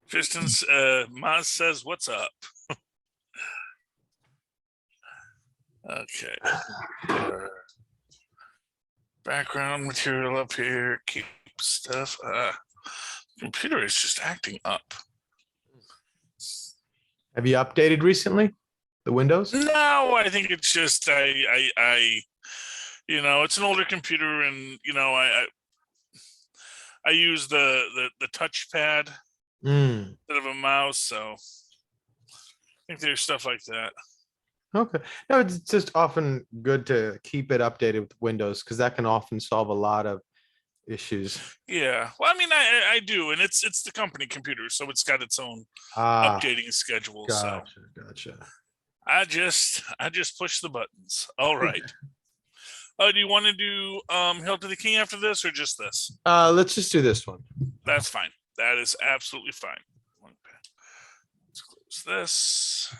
Tristan's Mozz says, "What's up?" Okay. Background material up here. Keep stuff. Computer is just acting up. Have you updated recently? The Windows? No, I think it's just I it's an older computer, and I use the touchpad instead of a mouse, so I think there's stuff like that. Okay. No, it's just often good to keep it updated with Windows because that can often solve a lot of issues. Yeah. Well, I mean, I do, and it's the company computer, so it's got its own updating schedule. Gotcha. I just push the buttons. All right. Do you want to do Hail to the King after this, or just this? Let's just do this one. That's fine. That is absolutely fine. Let's close this.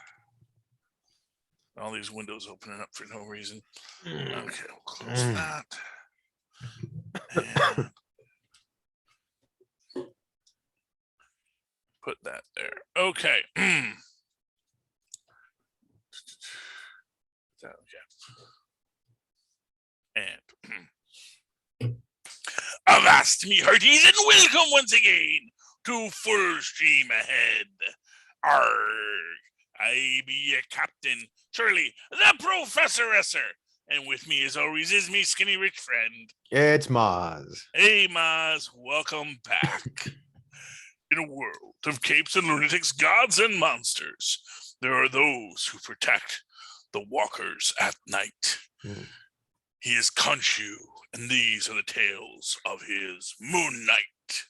All these windows opening up for no reason. Okay, we'll close that. And put that there. Okay. And avast me hearties, and welcome once again to Full Stream Ahead. Arg, I be your captain, Charlie, the Professor-esser. And with me, as always, is me skinny rich friend. It's Mozz. Hey, Mozz, welcome back. In a world of capes and lunatics, gods and monsters, there are those who protect the walkers at night. He is Khonshu, and these are the tales of his Moon Knight.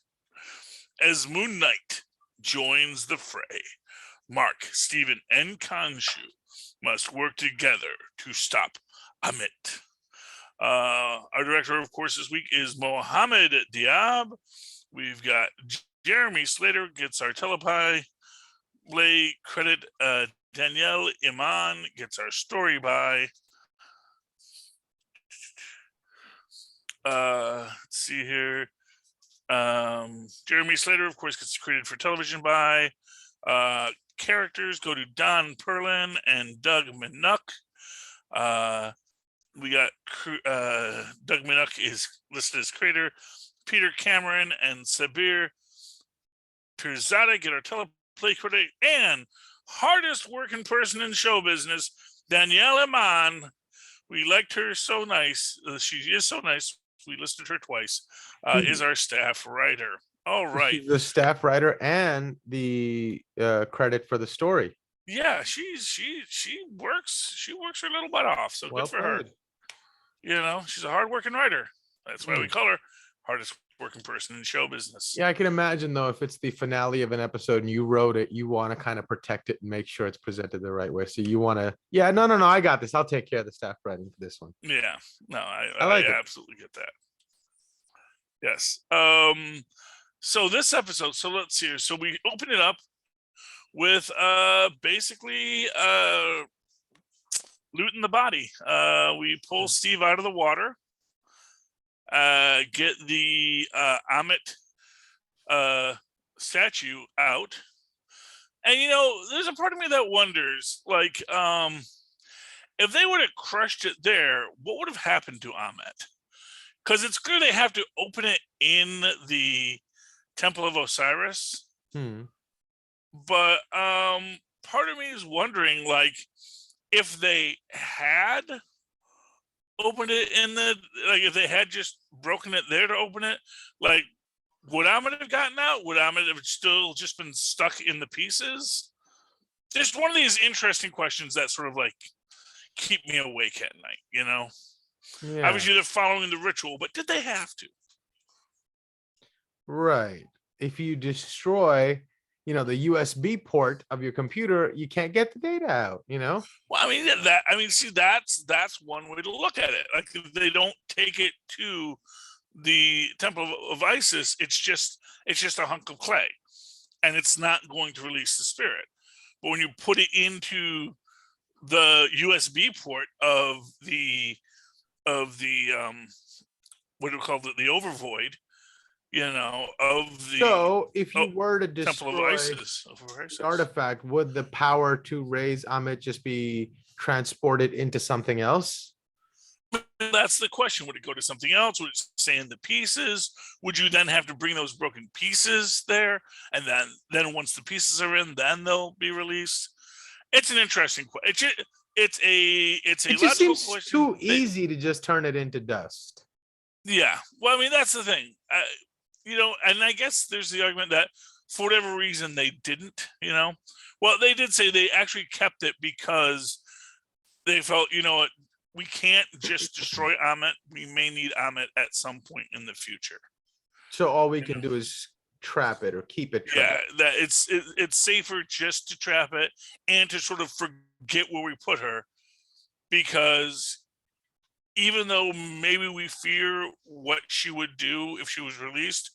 As Moon Knight joins the fray, Mark, Steven, and Khonshu must work together to stop Amit. Our director, of course, this week is Mohammed Diab. We've got Jeremy Slater gets our teleplay credit. Danielle Iman gets our story by. Let's see here. Jeremy Slater, of course, gets created for television by. Characters go to Don Perlin and Doug Minuk. We got Doug Minuk is listed as creator. Peter Cameron and Sabir Pirzada get our teleplay credit, and hardest working person in show business, Danielle Iman. We liked her so nice. She is so nice. We listed her twice. Is our staff writer. All right. She's the staff writer and the credit for the story. Yeah, she works her little butt off. So well, good for her. She's a hardworking writer. That's why we call her hardest working person in show business. Yeah, I can imagine though, if it's the finale of an episode and you wrote it, you want to kind of protect it and make sure it's presented the right way. So you want to, no, I got this. I'll take care of the staff writing for this one. Yeah, no, I like absolutely get that. Yes. So this episode, so let's see here. So we open it up with basically looting the body. We pull Steve out of the water. Get the Amit statue out, and there's a part of me that wonders, like, if they would have crushed it there, what would have happened to Amit? Because it's clear they have to open it in the Temple of Osiris, but part of me is wondering, like, if they had opened it in if they had just broken it there to open it, like, would Amit have gotten out? Would Amit have still just been stuck in the pieces? Just one of these interesting questions that sort of like keep me awake at night, Yeah. Obviously they're following the ritual, but did they have to? Right. If you destroy the USB port of your computer, you can't get the data out, Well, see, that's one way to look at it. Like, if they don't take it to the Temple of Isis, it's just a hunk of clay, and it's not going to release the spirit. But when you put it into the USB port of the what do we call it, the overvoid, of the So if you were to Temple of destroy Isis. the artifact, would the power to raise Amit just be transported into something else? That's the question. Would it go to something else? Would it stay in the pieces? Would you then have to bring those broken pieces there? And then once the pieces are in, then they'll be released? It's an interesting question. It's a It just logical seems question. too easy to just turn it into dust. Yeah. Well, I mean, that's the thing. And I guess there's the argument that for whatever reason they didn't, Well, they did say they actually kept it because they felt, we can't just destroy Amit. We may need Amit at some point in the future. So all we can do is trap it or keep it trapped. Yeah, that it's safer just to trap it and to sort of forget where we put her, because even though maybe we fear what she would do if she was released,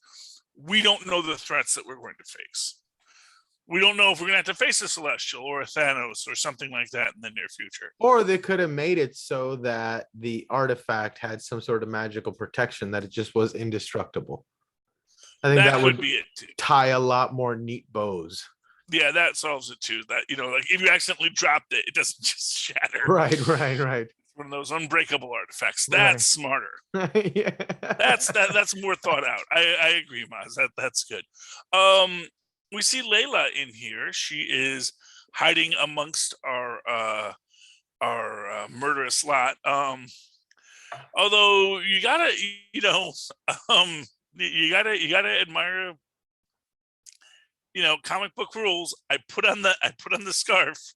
we don't know the threats that we're going to face. We don't know if we're going to have to face a Celestial or a Thanos or something like that in the near future. Or they could have made it so that the artifact had some sort of magical protection, that it just was indestructible. I think that would be it too. Tie a lot more neat bows. Yeah, that solves it too. That, like if you accidentally dropped it, it doesn't just shatter. Right. One of those unbreakable artifacts. That's smarter. Yeah. That's more thought out. I agree, Mozz. That's good. We see Layla in here. She is hiding amongst our murderous lot. Although you gotta admire comic book rules. I put on the scarf,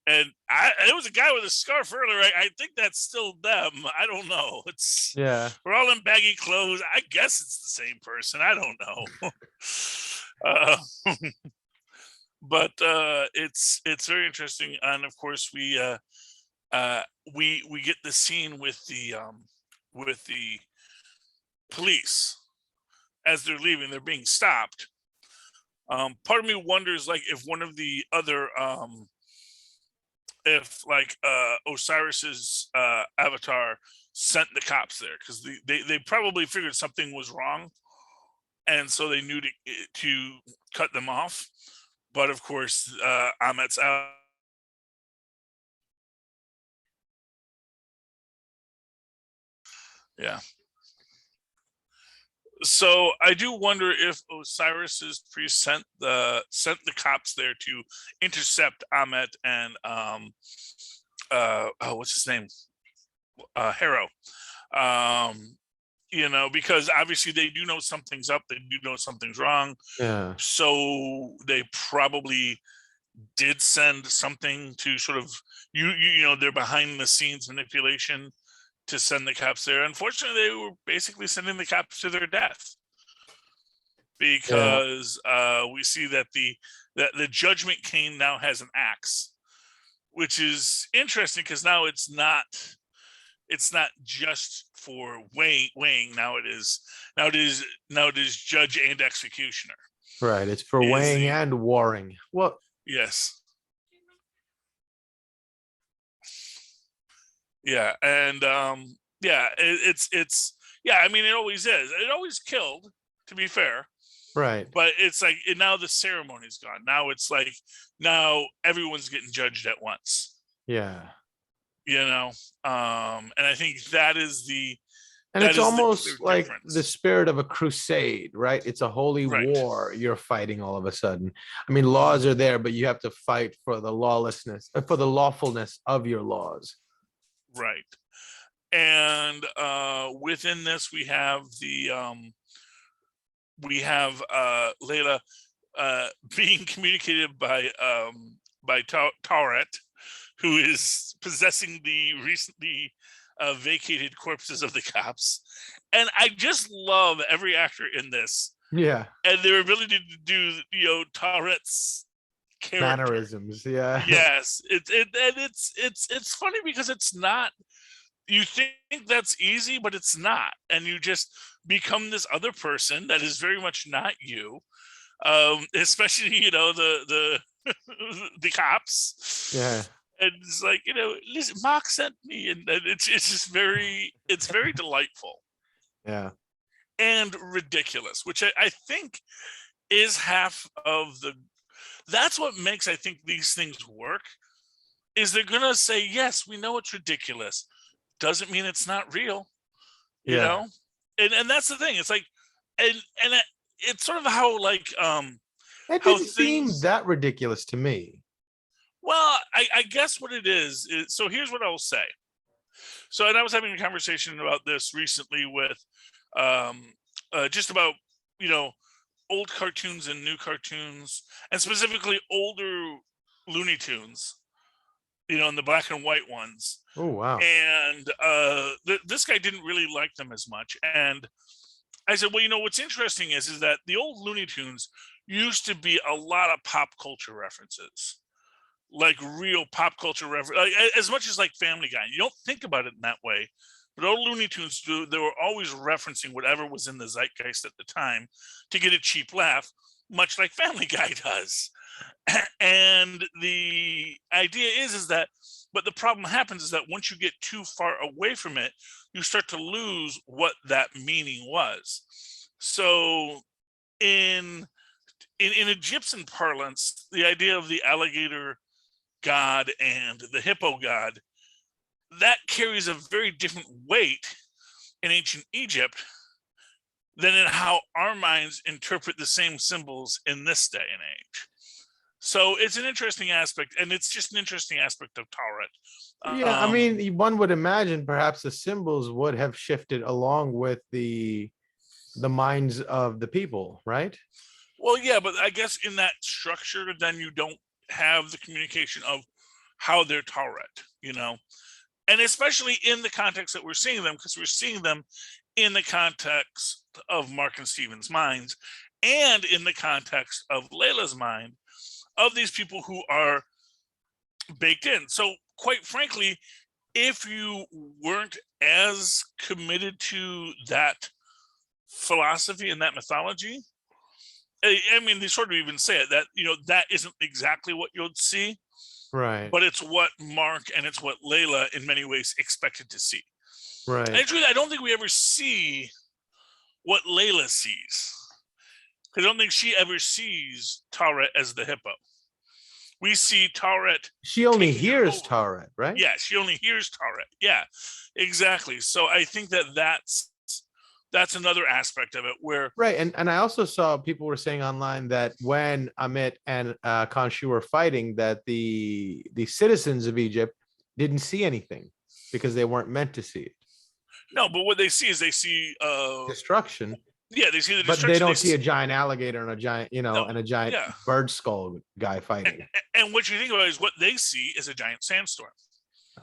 and there was a guy with a scarf earlier. I think that's still them. I don't know. We're all in baggy clothes. I guess it's the same person. I don't know. But it's very interesting, and of course we get the scene with the police as they're leaving. They're being stopped. Part of me wonders, like, if one of the other if like Osiris's avatar sent the cops there, because they probably figured something was wrong, and so they knew to cut them off. But of course, Amit's out. Yeah. So I do wonder if Osiris's priest sent the cops there to intercept Amit and what's his name? Harrow. Because obviously they do know something's up, they do know something's wrong. Yeah. So they probably did send something to sort of their behind the scenes manipulation to send the cops there. Unfortunately, they were basically sending the cops to their death, because we see that the Judgment Cane now has an axe, which is interesting because now it's not just for weighing. Now it is judge and executioner. Right. It's for weighing and warring. Well, yes. Yeah, and it's I mean, it always is. It always killed, to be fair. Right. But it's like now the ceremony's gone. Now it's like now everyone's getting judged at once. Yeah. And I think that is and it's almost like difference. The spirit of a crusade, right? It's a holy war you're fighting all of a sudden. I mean, laws are there, but you have to fight for the lawlessness, for the lawfulness of your laws. Right. And within this we have Layla being communicated by Tauret, who is possessing the recently vacated corpses of the cops. And I just love every actor in this. Yeah. And their ability to do Tauret's character. Mannerisms. Yeah. Yes. It's funny because it's not, you think that's easy, but it's not. And you just become this other person that is very much not you. Especially, the the cops. Yeah. And it's like, listen, Mark sent me, and it's just very delightful. Yeah. and ridiculous, which I think is half of that's what makes, I think, these things work, is they're going to say, yes, we know it's ridiculous. Doesn't mean it's not real, you know? And that's the thing. It's like, and it's sort of how, like, it didn't seem that ridiculous to me. Well, I guess what it is, so here's what I'll say. So, and I was having a conversation about this recently with, just about, old cartoons and new cartoons, and specifically older Looney Tunes, in the black and white ones. Oh, wow. And this guy didn't really like them as much. And I said, well, what's interesting is that the old Looney Tunes used to be a lot of pop culture references, like real pop culture reference, as much as like Family Guy. You don't think about it in that way, but old Looney Tunes they were always referencing whatever was in the zeitgeist at the time to get a cheap laugh, much like Family Guy does. And the idea is that, but the problem happens is that once you get too far away from it, you start to lose what that meaning was. So in Egyptian parlance, the idea of the alligator god and the hippo god, that carries a very different weight in ancient Egypt than in how our minds interpret the same symbols in this day and age. So it's an interesting aspect, and it's just an interesting aspect of Tauret. Yeah, I mean, one would imagine perhaps the symbols would have shifted along with the minds of the people, right? Well, yeah, but I guess in that structure, then you don't have the communication of how they're Tauret, and especially in the context that we're seeing them, because we're seeing them in the context of Mark and Steven's minds, and in the context of Layla's mind, of these people who are baked in. So quite frankly, if you weren't as committed to that philosophy and that mythology, I mean, they sort of even say it, that, that isn't exactly what you'll see. Right. But it's what Mark and it's what Layla in many ways expected to see. Right. And truly, I don't think we ever see what Layla sees. Because I don't think she ever sees Tauret as the hippo. We see Tauret. She only hears Tauret, right? Yeah, she only hears Tauret. Yeah, exactly. So I think that's another aspect of it where. Right. And I also saw people were saying online that when Amit and Khonshu were fighting, that the citizens of Egypt didn't see anything because they weren't meant to see it. No, but what they see is destruction. Yeah, they see the destruction. But they don't see a giant alligator and a giant, and a giant bird skull guy fighting. And what you think about is what they see is a giant sandstorm.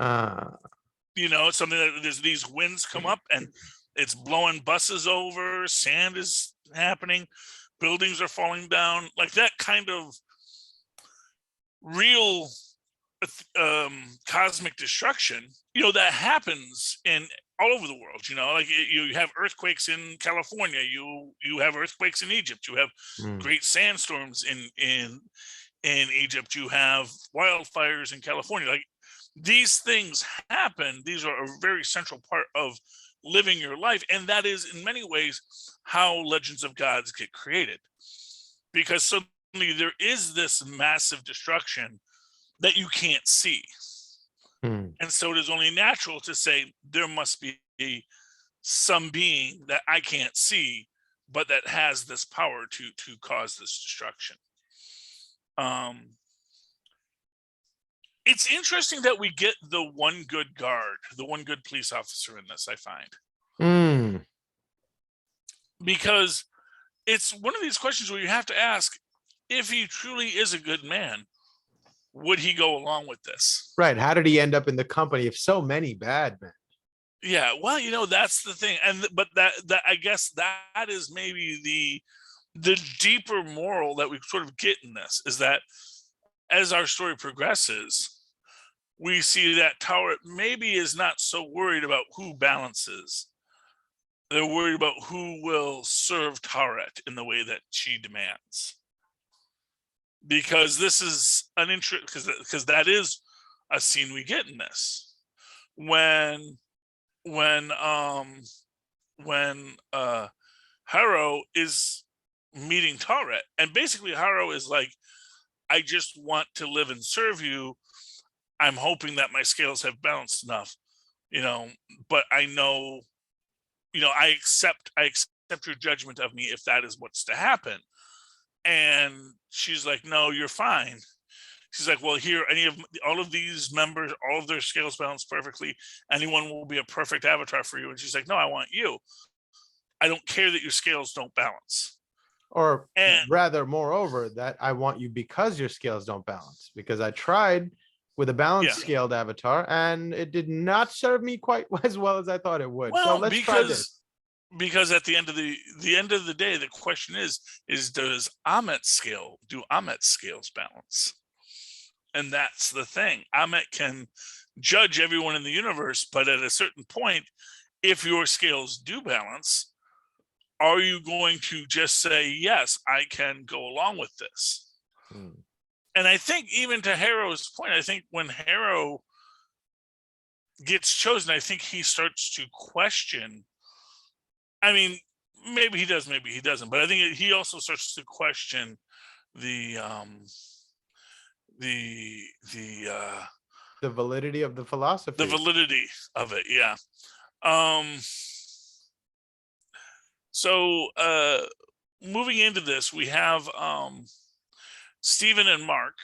It's something that there's these winds come up and it's blowing buses over, sand is happening, buildings are falling down, like that kind of real cosmic destruction, that happens in all over the world. Like you have earthquakes in California, you have earthquakes in Egypt, you have great sandstorms in Egypt, you have wildfires in California. Like these things happen. These are a very central part of living your life, and that is in many ways how legends of gods get created, because suddenly there is this massive destruction that you can't see. And so it is only natural to say there must be some being that I can't see, but that has this power to cause this destruction. It's interesting that we get the one good guard, the one good police officer in this, I find. Because it's one of these questions where you have to ask, if he truly is a good man, would he go along with this? Right. How did he end up in the company of so many bad men? Yeah, well, that's the thing. But that I guess that is maybe the deeper moral that we sort of get in this, is that as our story progresses, we see that Tauret maybe is not so worried about who balances. They're worried about who will serve Tauret in the way that she demands. Because this is an interest, because that is a scene we get in this when Haro is meeting Tawret, and basically Haro is like, I just want to live and serve you. I'm hoping that my scales have balanced enough, but I know, I accept your judgment of me if that is what's to happen. And she's like, no, you're fine. She's like, well, here, all of these members, all of their scales balance perfectly. Anyone will be a perfect avatar for you. And she's like, no, I want you. I don't care that your scales don't balance. Or rather, moreover, that I want you because your scales don't balance. Because I tried with a balanced scaled avatar and it did not serve me quite as well as I thought it would. Well, so let's try this. Because at the end of the day, the question is do Amet's scales balance? And that's the thing. Amet can judge everyone in the universe, but at a certain point, if your scales do balance, are you going to just say, yes, I can go along with this? And I think even to Haro's point, I think when Haro gets chosen, I think he starts to question. I mean, maybe he does, maybe he doesn't, but I think he also starts to question the validity of the philosophy. The validity of it, yeah. So moving into this, we have Stephen and Mark,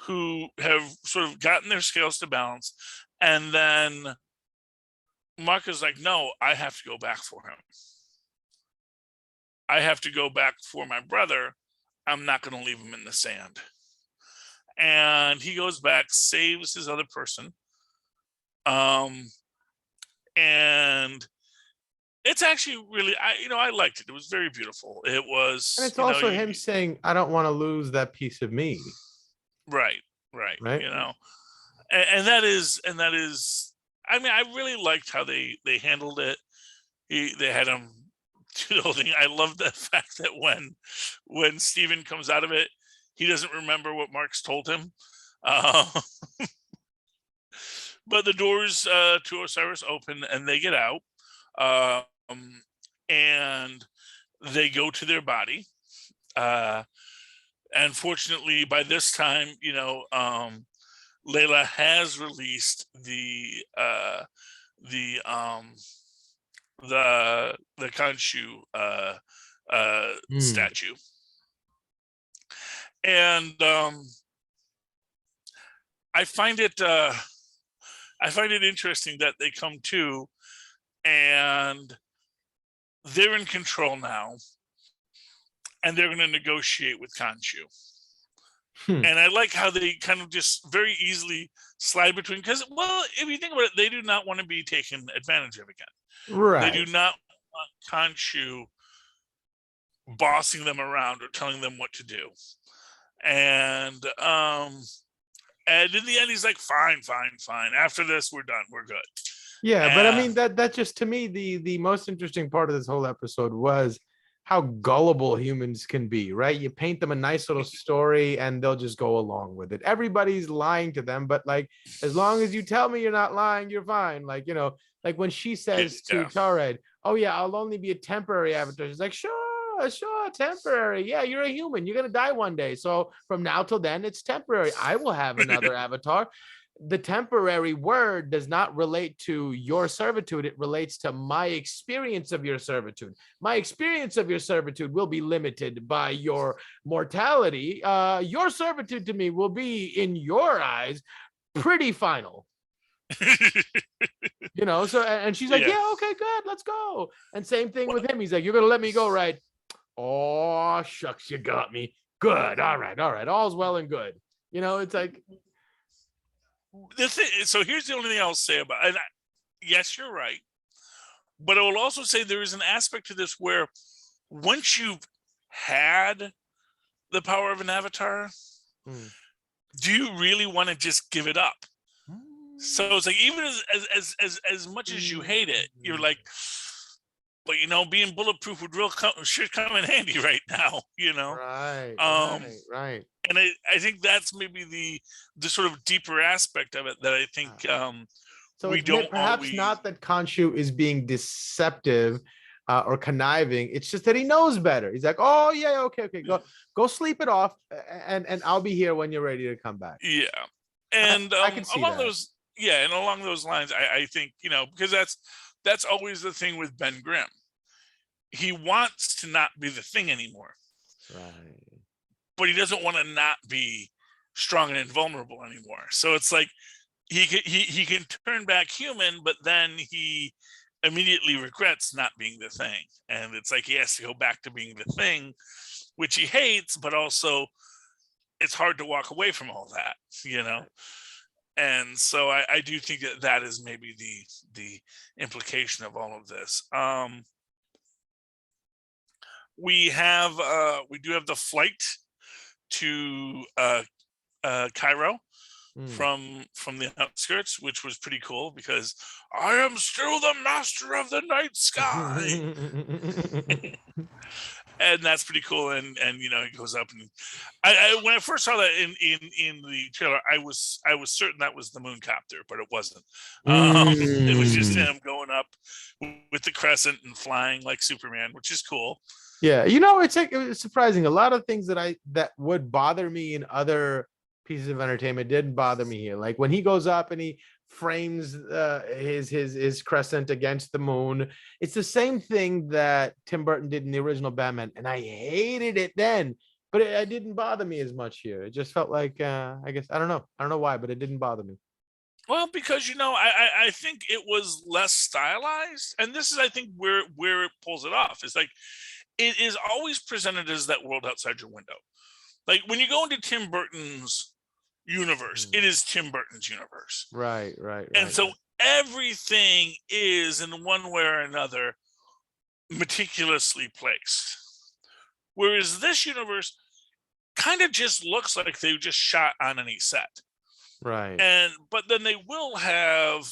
who have sort of gotten their scales to balance, and then Mark is like, no, I have to go back for him. I have to go back for my brother. I'm not going to leave him in the sand. And he goes back, saves his other person. And it's actually really, I liked it. It was very beautiful. It was. And it's also him saying, I don't want to lose that piece of me. Right. And that is, I mean, I really liked how they handled it. They had him do the whole thing. I love the fact that when Steven comes out of it, he doesn't remember what Mark's told him. But the doors to Osiris open and they get out. And they go to their body. And fortunately, by this time, Layla has released the Khonshu statue, and I find it interesting that they come to, and they're in control now, and they're going to negotiate with Khonshu. And I like how they kind of just very easily slide between, because, well, if you think about it, they do not want to be taken advantage of again. Right. They do not want Khonshu bossing them around or telling them what to do. And in the end, he's like, fine. After this, we're done. We're good. Yeah, but I mean, that just, to me, the most interesting part of this whole episode was how gullible humans can be, right? You paint them a nice little story and they'll just go along with it. Everybody's lying to them, but like, as long as you tell me you're not lying, you're fine. Like, like when she says to Tawret, oh yeah, I'll only be a temporary avatar. She's like, sure, temporary. Yeah, you're a human. You're going to die one day. So from now till then, it's temporary. I will have another avatar. The temporary word does not relate to your servitude. It relates to my experience of your servitude. My experience of your servitude will be limited by your mortality. Your servitude to me will be, in your eyes, pretty final. So, and she's like, yeah, okay, good, let's go. And same thing with him. He's like, you're going to let me go, right? Oh, shucks, you got me. Good. All right. All's well and good. It's like, so here's the only thing I'll say about it. Yes, you're right. But I will also say there is an aspect to this where once you've had the power of an avatar, do you really want to just give it up? So it's like, even as much as you hate it, you're like, but being bulletproof would should come in handy right now, Right. And I think that's maybe the sort of deeper aspect of it that I think so we don't perhaps always... not that Khonshu is being deceptive, or conniving. It's just that he knows better. He's like, oh yeah, okay, go sleep it off, and I'll be here when you're ready to come back. Yeah, and I can see along that. those, yeah, and along those lines, I think, because that's always the thing with Ben Grimm. He wants to not be the Thing anymore, right? But he doesn't want to not be strong and invulnerable anymore. So it's like he can turn back human, but then he immediately regrets not being the Thing, and it's like he has to go back to being the Thing, which he hates, but also it's hard to walk away from all that, and so I do think that is maybe the implication of all of this. We do have the flight to Cairo from the outskirts, which was pretty cool because I am still the master of the night sky. And that's pretty cool. And it goes up, and I when I first saw that in the trailer, I was certain that was the moon copter, but it wasn't. It was just him going up with the crescent and flying like Superman, which is cool. Yeah, it's surprising. A lot of things that would bother me in other pieces of entertainment didn't bother me here. Like when he goes up and he frames his crescent against the moon. It's the same thing that Tim Burton did in the original Batman, and I hated it then, but it didn't bother me as much here. It just felt like I guess I don't know why, but it didn't bother me. Well, because I think it was less stylized, and this is, I think, where it pulls it off. It's like it is always presented as that world outside your window. Like when you go into Tim Burton's universe, it is Tim Burton's universe. Right. And so everything is, in one way or another, meticulously placed. Whereas this universe kind of just looks like they just shot on any set. Right. But then they will have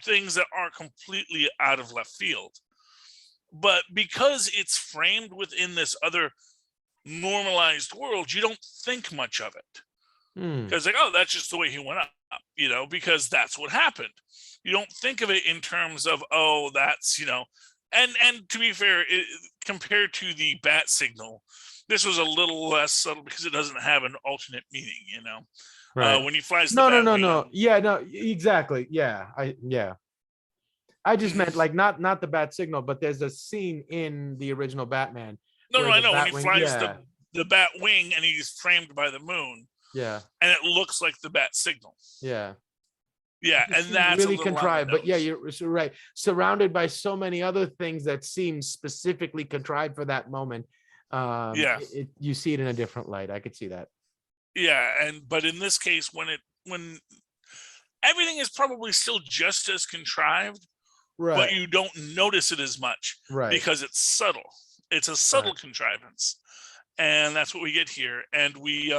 things that are completely out of left field. But because it's framed within this other normalized world, you don't think much of it. Because like, oh, that's just the way he went up, because that's what happened. You don't think of it in terms of, oh, that's, and to be fair, compared to the bat signal, this was a little less subtle because it doesn't have an alternate meaning, Right. When he flies no. Yeah, no, exactly. Yeah. I just meant like not the bat signal, but there's a scene in the original Batman. No, I know when he flies the bat wing and he's framed by the moon. Yeah. And it looks like the bat signal. Yeah. Yeah, and that's really contrived. But yeah, you're right. Surrounded by so many other things that seem specifically contrived for that moment. You see it in a different light. I could see that. Yeah, but in this case, when everything is probably still just as contrived, right, but you don't notice it as much, right, because it's subtle. It's a subtle contrivance, and that's what we get here. And we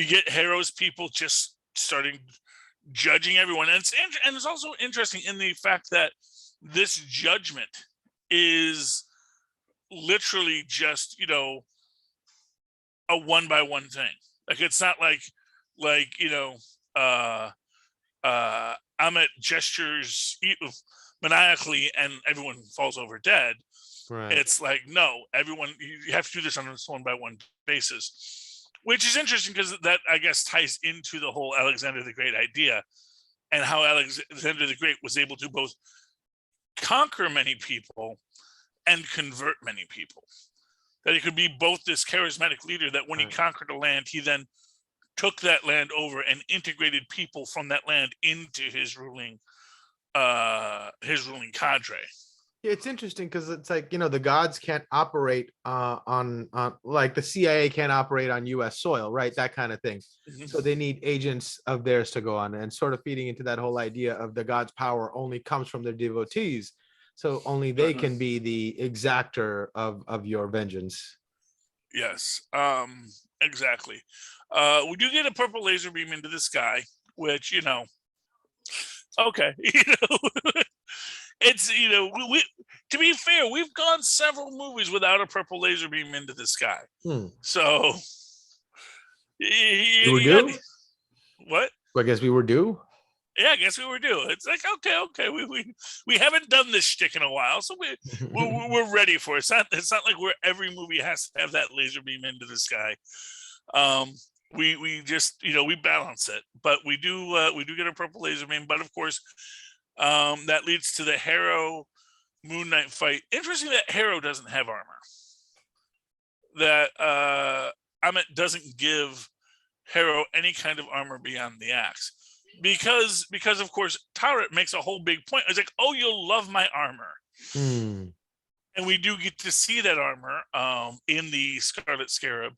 get Harrow's people just starting judging everyone, and it's also interesting in the fact that this judgment is literally just a one by one thing. Like it's not like Amit gestures maniacally and everyone falls over dead. Right. It's like, no, everyone, you have to do this on a one by one basis, which is interesting because that, I guess, ties into the whole Alexander the Great idea and how Alexander the Great was able to both conquer many people and convert many people. That he could be both this charismatic leader that when he conquered a land, he then took that land over and integrated people from that land into his ruling cadre. Yeah, it's interesting because it's like, the gods can't operate on like the CIA can't operate on US soil, right? That kind of thing. Mm-hmm. So they need agents of theirs to go on, and sort of feeding into that whole idea of the gods' power only comes from their devotees. So only they can be the exactor of your vengeance. Yes, exactly. We do get a purple laser beam into the sky, which, okay. It's, we, to be fair, we've gone several movies without a purple laser beam into the sky. So. We were due? What? I guess we were due. yeah, I guess we were due. It's like, okay, we haven't done this shtick in a while, so we're ready for it. It's not like where every movie has to have that laser beam into the sky. We just, we balance it, but we do get a purple laser beam. But of course, that leads to the Harrow Moon Knight fight. Interesting that Harrow doesn't have armor. That Amit doesn't give Harrow any kind of armor beyond the axe, because of course Tarot makes a whole big point. It's like, oh, you'll love my armor. And we do get to see that armor in the Scarlet Scarab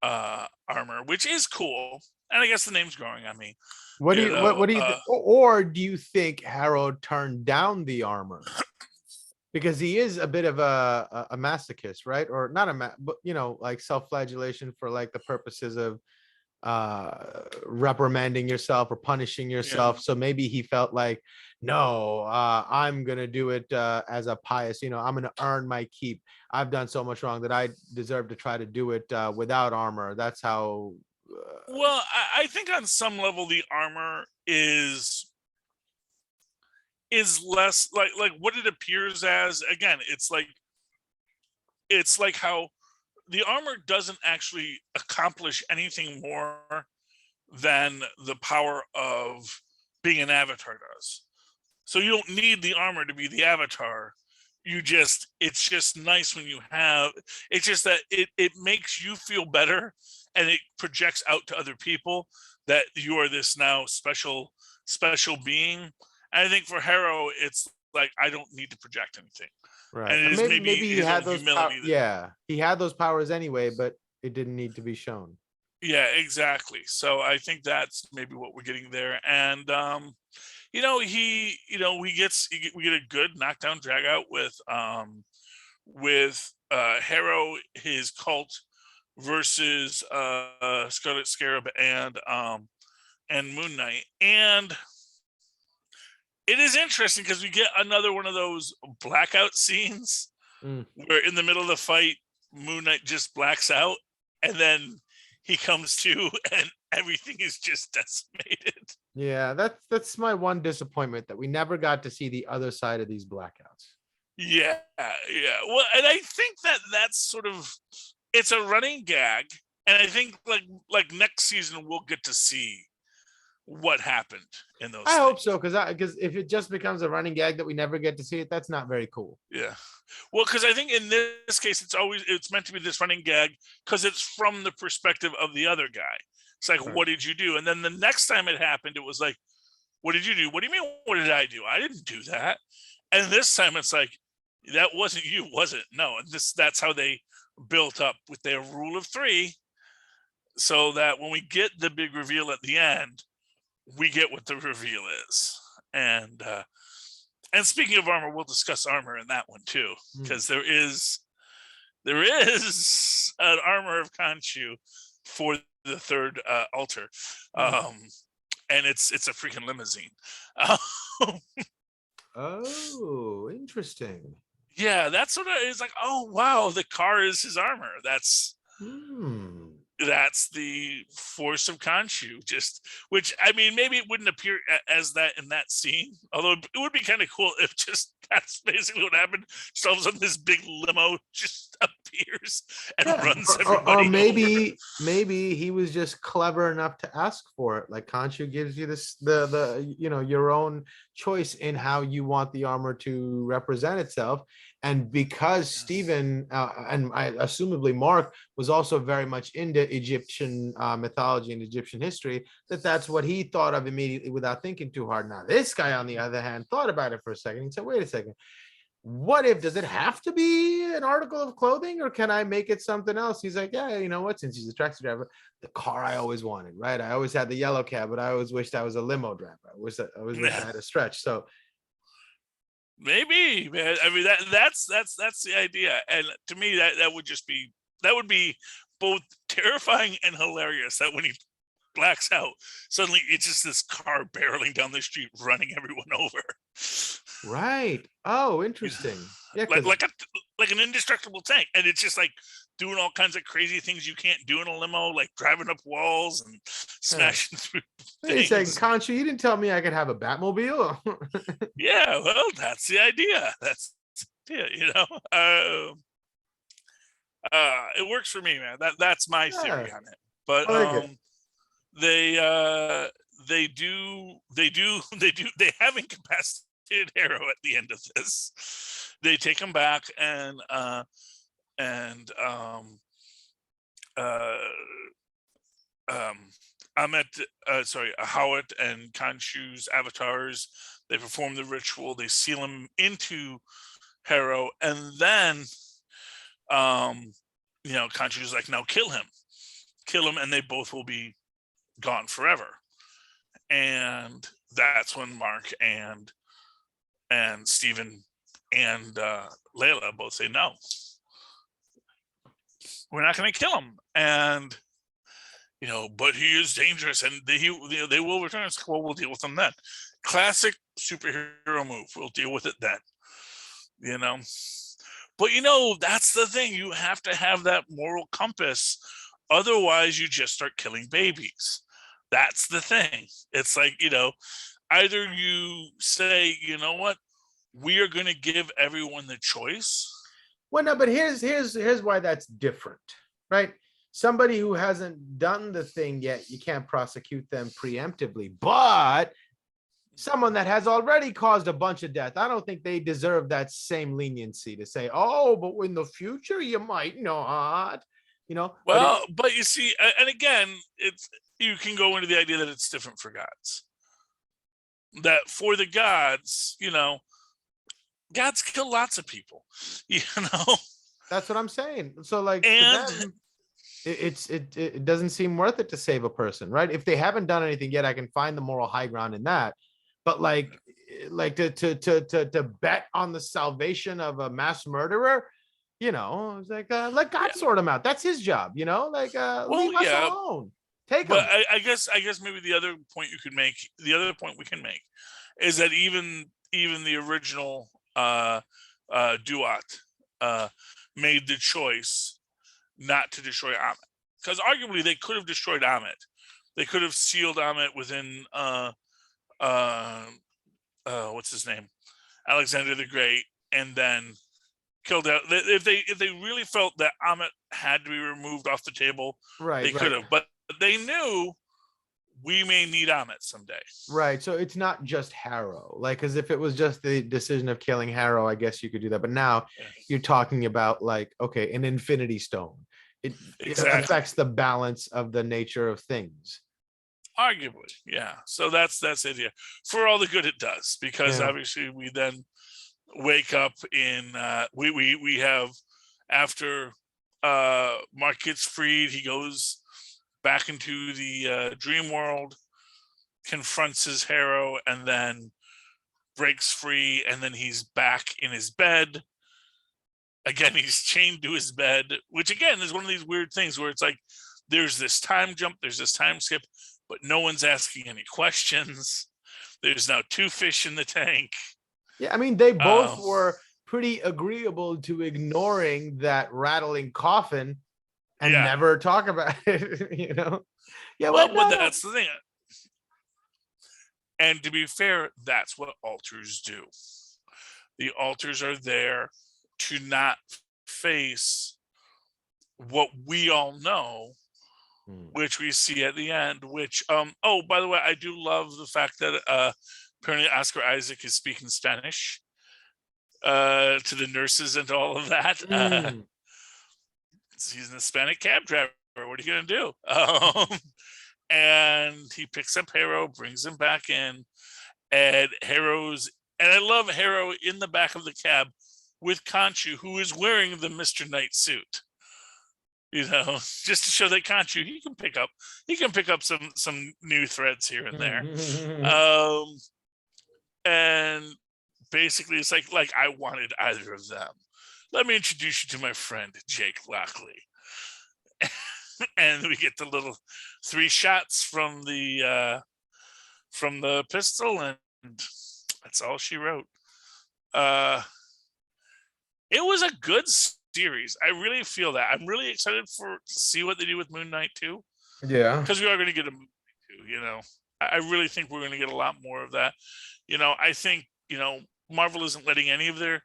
armor, which is cool, and I guess the name's growing on me. What do you think? Or do you think Harrow turned down the armor because he is a bit of a masochist, right? Or not but like self-flagellation for like the purposes of reprimanding yourself or punishing yourself. So maybe he felt like, no, I'm gonna do it as a pious, I'm gonna earn my keep. I've done so much wrong that I deserve to try to do it without armor. That's how well, I think on some level the armor is less like what it appears as. Again, it's like how the armor doesn't actually accomplish anything more than the power of being an avatar does. So you don't need the armor to be the avatar. It's just nice when you have, it's just that it makes you feel better, and it projects out to other people that you are this now special being. And I think for Harrow, it's like, I don't need to project anything. Right. And maybe he had those he had those powers anyway, but it didn't need to be shown. Yeah, exactly. So I think that's maybe what we're getting there. And we get a good knockdown drag out with Harrow, his cult, versus Scarlet Scarab and Moon Knight. And it is interesting because we get another one of those blackout scenes where in the middle of the fight, Moon Knight just blacks out, and then he comes to and everything is just decimated. Yeah, that's my one disappointment, that we never got to see the other side of these blackouts. Yeah. Well, and I think that's sort of, it's a running gag, and I think like next season we'll get to see what happened in those. I hope so, because if it just becomes a running gag that we never get to see it, that's not very cool. Yeah. Well, because I think in this case it's meant to be this running gag because it's from the perspective of the other guy. It's like, right. What did you do? And then the next time it happened, it was like, what did you do? What do you mean, what did I do? I didn't do that. And this time it's like, that wasn't you, was it? No. And that's how they built up with their rule of three, so that when we get the big reveal at the end, we get what the reveal is. And speaking of armor, we'll discuss armor in that one too, because there is an armor of Khonshu for the third altar, and it's a freaking limousine. Oh, interesting. Yeah, that's what it's like. Oh wow, the car is his armor. That's the force of Khonshu. Just, which, I mean, maybe it wouldn't appear as that in that scene, although it would be kind of cool if just that's basically what happened. So all of a sudden this big limo just appears and runs everybody or maybe he was just clever enough to ask for it. Like, Khonshu gives you this the your own choice in how you want the armor to represent itself. And because Stephen and assumably Mark was also very much into Egyptian mythology and Egyptian history, that's what he thought of immediately without thinking too hard. Now, this guy, on the other hand, thought about it for a second. He said, wait a second. Does it have to be an article of clothing, or can I make it something else? He's like, yeah, you know what? Since he's a taxi driver, the car I always wanted, right? I always had the yellow cab, but I always wished I was a limo driver. I wish I had a stretch. So maybe, man. I mean, that's the idea. And to me, that would be both terrifying and hilarious. That when he blacks out. Suddenly, it's just this car barreling down the street, running everyone over. Right. Oh, interesting. Yeah, like an indestructible tank, and it's just like doing all kinds of crazy things you can't do in a limo, like driving up walls and smashing through things. You're saying, Conchu, you didn't tell me I could have a Batmobile. Yeah, well, that's the idea. That's you know. It works for me, man. That's my theory on it. But they have incapacitated Harrow at the end of this. They take him back and Howat and Khonshu's avatars, they perform the ritual, they seal him into Harrow, and then Khonshu's like, now kill him, and they both will be gone forever. And that's when Mark and Stephen and Layla both say, no, we're not going to kill him. And but he is dangerous, and they will return. It's like, well, we'll deal with him then. Classic superhero move. We'll deal with it then. But that's the thing. You have to have that moral compass. Otherwise, you just start killing babies. That's the thing. It's like, either you say, you know what, we are going to give everyone the choice. Well, no, but here's why that's different, right? Somebody who hasn't done the thing yet, you can't prosecute them preemptively. But someone that has already caused a bunch of death, I don't think they deserve that same leniency to say, oh, but in the future, you might not, Well, but you see, and again, you can go into the idea that it's different for gods. That for the gods, gods kill lots of people, That's what I'm saying. So like, and for them, it doesn't seem worth it to save a person, right? If they haven't done anything yet, I can find the moral high ground in that. But like to bet on the salvation of a mass murderer, it's like let God sort him out. That's his job, leave us alone. Take him. But I guess maybe the other point we can make is that even the original Duat made the choice not to destroy Amit, because arguably they could have destroyed Amit. They could have sealed Amit within what's his name, Alexander the Great, and then killed out. If they really felt that Amit had to be removed off the table, right, they could have. But they knew we may need Amit someday. Right. So it's not just Harrow. Like, because if it was just the decision of killing Harrow, I guess you could do that. But now you're talking about like, okay, an Infinity Stone. It affects the balance of the nature of things. Arguably, yeah. So that's it. Yeah, for all the good it does, because obviously we then wake up in we have, after Mark gets freed, he goes back into the dream world, confronts his Harrow, and then breaks free, and then he's back in his bed. Again, he's chained to his bed, which again is one of these weird things where it's like there's this time jump, there's this time skip, but no one's asking any questions. There's now two fish in the tank. Yeah, I mean, they both were pretty agreeable to ignoring that rattling coffin and never talk about it, Yeah, but that's the thing. And to be fair, that's what altars do. The altars are there to not face what we all know, which we see at the end, which by the way, I do love the fact that apparently Oscar Isaac is speaking Spanish to the nurses and all of that. He's an Hispanic cab driver. What are you going to do? And he picks up Harrow, brings him back in, and I love Harrow in the back of the cab with Khonshu, who is wearing the Mr. Knight suit. Just to show that Khonshu, he can pick up some new threads here and there. And basically it's like I wanted either of them. Let me introduce you to my friend Jake Lockley. and we get the little 3 shots from the pistol, and that's all she wrote. It was a good series. I really feel that. I'm really excited to see what they do with Moon Knight 2. Yeah, because we are going to get a Moon Knight 2. I really think we're going to get a lot more of that. I think Marvel isn't letting any of their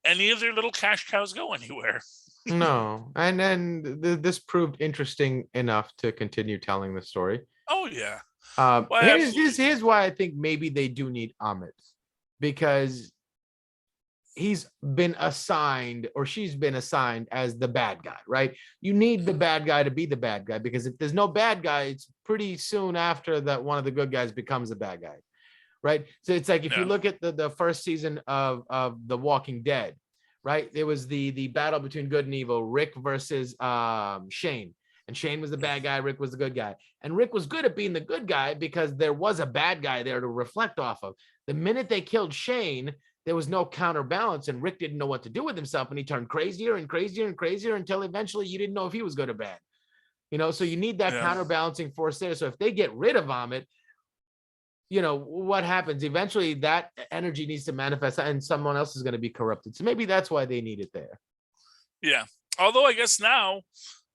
little cash cows go anywhere. No, and then this proved interesting enough to continue telling the story. Oh yeah. Well, here's why I think maybe they do need Amit, because he's been assigned, or she's been assigned as the bad guy, right? You need the bad guy to be the bad guy, because if there's no bad guy, it's pretty soon after that one of the good guys becomes a bad guy, right? So it's like if you look at the first season of The Walking Dead, right? There was the battle between good and evil, Rick versus Shane. And Shane was the bad guy, Rick was the good guy. And Rick was good at being the good guy because there was a bad guy there to reflect off of. The minute they killed Shane, there was no counterbalance, and Rick didn't know what to do with himself, and he turned crazier and crazier and crazier until eventually you didn't know if he was good or bad. So you need that counterbalancing force there. So if they get rid of Amit, what happens? Eventually that energy needs to manifest and someone else is going to be corrupted. So maybe that's why they need it there. Yeah. Although I guess now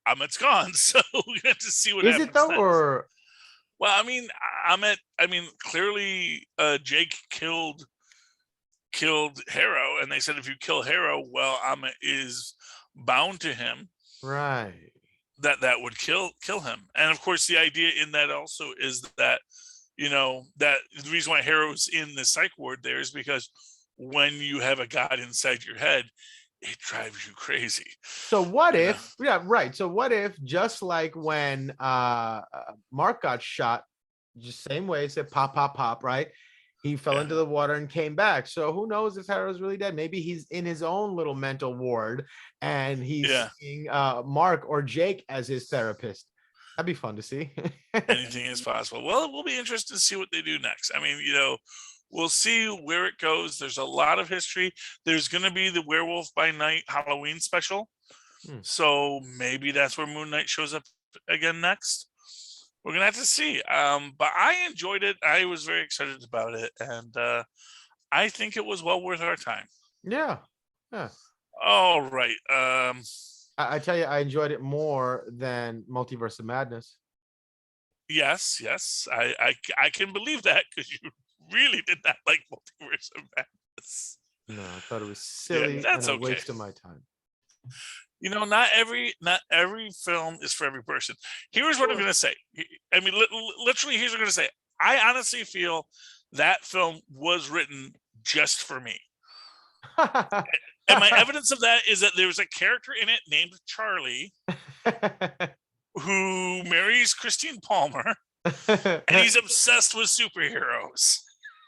Amit's gone, so we have to see what happens. Is it though, next. Or? Well, clearly Jake killed Harrow, and they said if you kill Harrow, well, Amit is bound to him. Right. That would kill him. And of course, the idea in that also is that, that the reason why Harrow's in the psych ward there is because when you have a god inside your head, it drives you crazy. So what if, yeah, right. So what if, just like when Mark got shot, just same way, it said pop, pop, pop, right? He fell into the water and came back. So who knows if Harrow's really dead? Maybe he's in his own little mental ward and he's seeing Mark or Jake as his therapist. That'd be fun to see. Anything is possible. Well, it will be interesting to see what they do next. We'll see where it goes. There's a lot of history. There's going to be the Werewolf by Night Halloween special. So maybe that's where Moon Knight shows up again next. We're going to have to see. But I enjoyed it. I was very excited about it. And I think it was well worth our time. Yeah. All right. I tell you, I enjoyed it more than Multiverse of Madness. Yes. I can believe that, because you really did not like Multiverse of Madness. No, I thought it was silly and a waste of my time. Not every film is for every person. Here's what I'm going to say. Literally, here's what I'm going to say. I honestly feel that film was written just for me. And my evidence of that is that there's a character in it named Charlie who marries Christine Palmer, and he's obsessed with superheroes.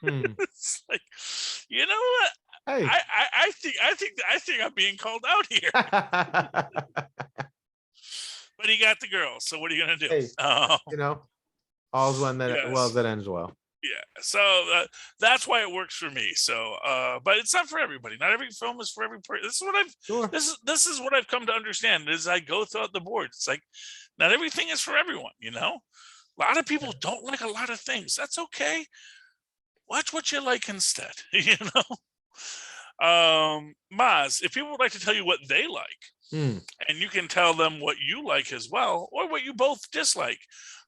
It's like, you know what? Hey. I think I'm being called out here. But he got the girl, so what are you gonna do? Hey, all's one that ends well. Yeah, so that's why it works for me. So, but it's not for everybody. Not every film is for every person. This is what I've come to understand as I go throughout the board. It's like not everything is for everyone. A lot of people don't like a lot of things. That's okay. Watch what you like instead. Mozz, if people would like to tell you what they like, and you can tell them what you like as well, or what you both dislike,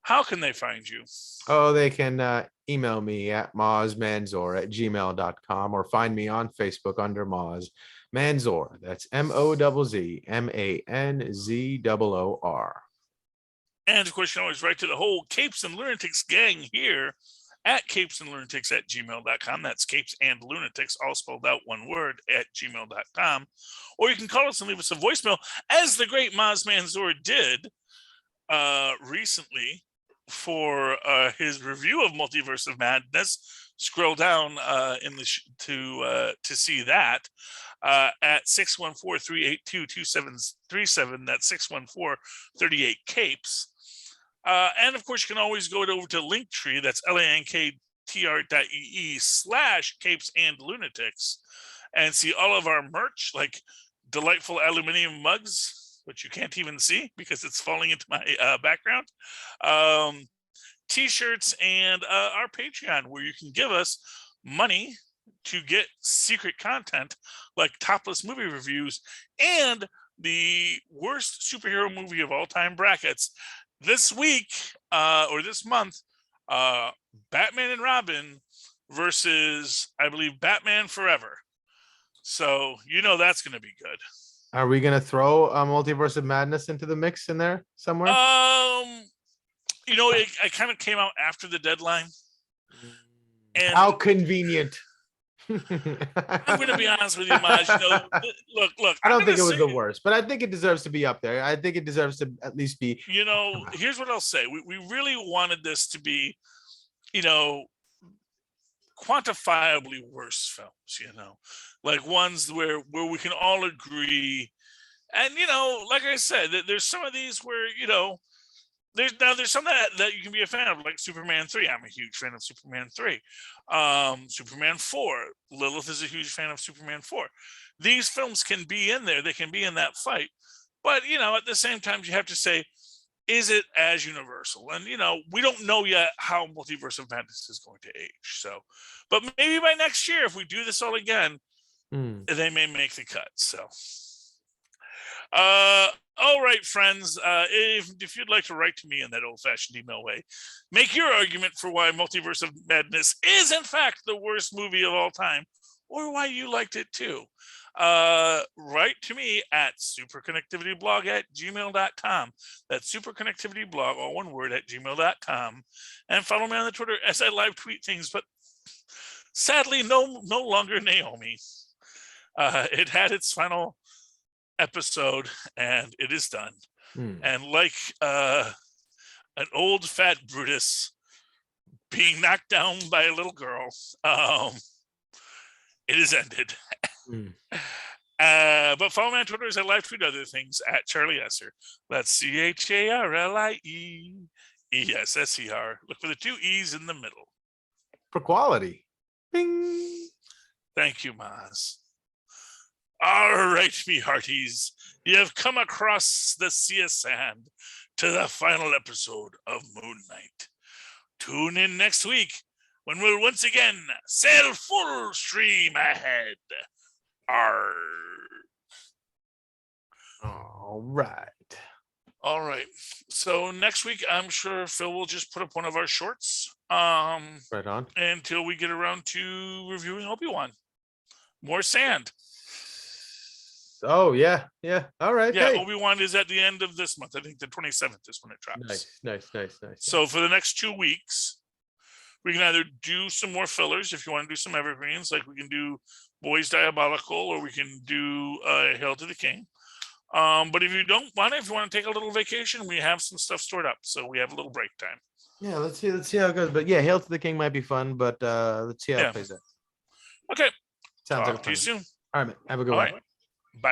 how can they find you? Oh, they can email me at mozzmanzor@gmail.com, or find me on Facebook under Mozz Manzor. That's MOZZMANZOOR. And of course, you can always write to the whole Capes and Lunatics gang here at CapesandLunatics@gmail.com. That's Capes and Lunatics, all spelled out one word, at gmail.com. Or you can call us and leave us a voicemail, as the great Mozz Manzor did recently for his review of Multiverse of Madness. Scroll down in the to see that at 614-382-2737. That's 614-38-CAPES. And of course, you can always go over to Linktree. That's linktr.ee/CapesandLunatics, and see all of our merch, like delightful aluminum mugs which you can't even see because it's falling into my background. T-shirts and our Patreon, where you can give us money to get secret content like topless movie reviews and the worst superhero movie of all time brackets. This week or this month, Batman and Robin versus, I believe, Batman Forever. So that's going to be good. Are we going to throw a Multiverse of Madness into the mix in there somewhere? It kind of came out after the deadline. And how convenient. I'm going to be honest with you, Mozz. Look. I don't think it was the worst, but I think it deserves to be up there. I think it deserves to at least be. Here's what I'll say. We really wanted this to be, quantifiably worse films, like ones where we can all agree. And, like I said, there's some of these where, there's some that you can be a fan of, like Superman 3. I'm a huge fan of Superman 3. Superman 4. Lilith is a huge fan of Superman 4. These films can be in there. They can be in that fight. But, at the same time, you have to say, is it as universal? And, we don't know yet how Multiverse of Madness is going to age. So, but maybe by next year, if we do this all again, they may make the cut. So, all right, friends, if you'd like to write to me in that old-fashioned email way, make your argument for why Multiverse of Madness is, in fact, the worst movie of all time, or why you liked it too. Write to me at superconnectivityblog@gmail.com. That's superconnectivityblog, all one word, @gmail.com. And follow me on the Twitter as I live tweet things, but sadly, no longer Naomi. It had its final episode and it is done. And like an old fat Brutus being knocked down by a little girl, it is ended. But follow me on Twitter as I live tweet other things at Charlie Esser. That's CharlieEsser. Look for the 2 E's in the middle for quality. Bing. Thank you, Mozz. All right, me hearties, you have come across the sea of sand to the final episode of Moon Knight. Tune in next week when we'll once again sail full stream ahead. Arr. All right. So next week, I'm sure Phil will just put up one of our shorts. Right on. Until we get around to reviewing Obi-Wan. More sand. Oh, yeah. All right. Yeah, hey. Obi-Wan is at the end of this month. I think the 27th is when it drops. Nice. So for the next 2 weeks, we can either do some more fillers if you want to do some evergreens, like we can do Boys Diabolical, or we can do Hail to the King. But if you don't want it, if you want to take a little vacation, we have some stuff stored up. So we have a little break time. Yeah, let's see how it goes. But yeah, Hail to the King might be fun, but let's see how it plays out. Okay. Sounds like to you soon. All right, man. Have a good one.